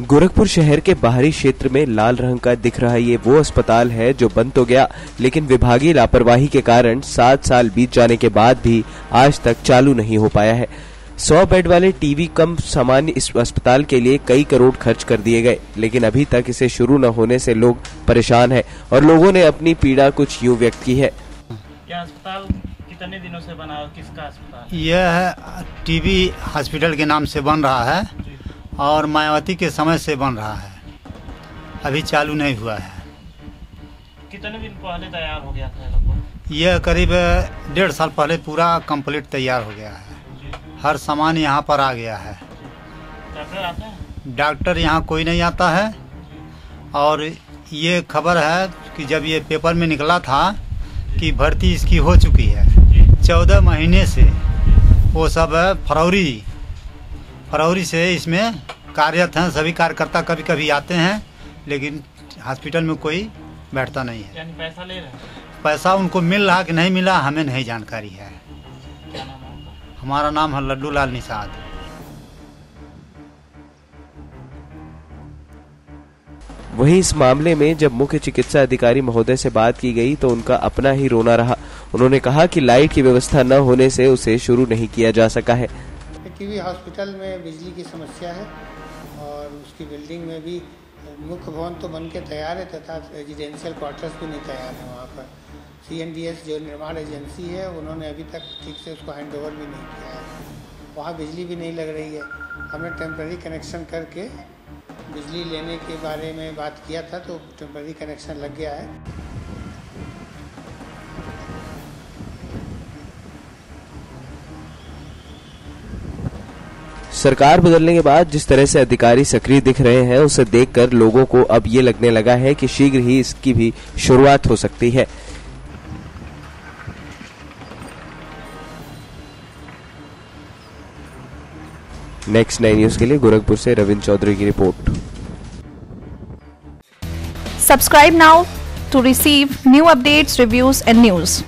गोरखपुर शहर के बाहरी क्षेत्र में लाल रंग का दिख रहा ये वो अस्पताल है जो बंद तो गया, लेकिन विभागीय लापरवाही के कारण 7 साल बीत जाने के बाद भी आज तक चालू नहीं हो पाया है। 100 बेड वाले टीवी कम सामान्य इस अस्पताल के लिए कई करोड़ खर्च कर दिए गए, लेकिन अभी तक इसे शुरू न होने से लोग परेशान हैं और लोगों ने अपनी पीड़ा कुछ यूं व्यक्त की है। क्या अस्पताल कितने दिनों से बना और किसका अस्पताल? यह टीबी हॉस्पिटल के नाम से बन रहा है और मायावती के समय से बन रहा है, अभी चालू नहीं हुआ है। कितने दिन पहले तैयार हो गया था लगभग? यह करीब 1.5 साल पहले पूरा कंप्लीट तैयार हो गया है। हर सामान यहाँ पर आ गया है। डॉक्टर आते हैं? डॉक्टर यहाँ कोई नहीं आता है। और ये खबर है कि जब ये पेपर में निकला था कि भर्ती इसकी हो चुकी है 14 महीने से, वो सब फरवरी से इसमें कार्यरत हैं। सभी कार्यकर्ता कभी कभी आते हैं, लेकिन हॉस्पिटल में कोई बैठता नहीं है। यानी पैसा ले रहे हैं? पैसा उनको मिल रहा कि नहीं मिला हमें नहीं जानकारी है। क्या नाम है उनका? हमारा नाम है लड्डू लाल निषाद। वहीं इस मामले में जब मुख्य चिकित्सा अधिकारी महोदय से बात की गई तो उनका अपना ही रोना रहा। उन्होंने कहा कि लाइट की व्यवस्था न होने से उसे शुरू नहीं किया जा सका है। टीबी हॉस्पिटल में बिजली की समस्या है और उसकी बिल्डिंग में भी मुख्य भवन तो बन के तैयार है तथा रेजिडेंशियल क्वार्टर्स भी नहीं तैयार है। वहाँ पर CNDS जो निर्माण एजेंसी है उन्होंने अभी तक ठीक से उसको हैंडओवर भी नहीं किया है। वहाँ बिजली भी नहीं लग रही है। हमने टेम्पररी कनेक्शन करके बिजली लेने के बारे में बात किया था तो टेम्पररी कनेक्शन लग गया है। सरकार बदलने के बाद जिस तरह से अधिकारी सक्रिय दिख रहे हैं उसे देखकर लोगों को अब ये लगने लगा है कि शीघ्र ही इसकी भी शुरुआत हो सकती है। नेक्स्ट 9 न्यूज के लिए गोरखपुर से रविंद्र चौधरी की report. Subscribe now to receive new updates, reviews and news.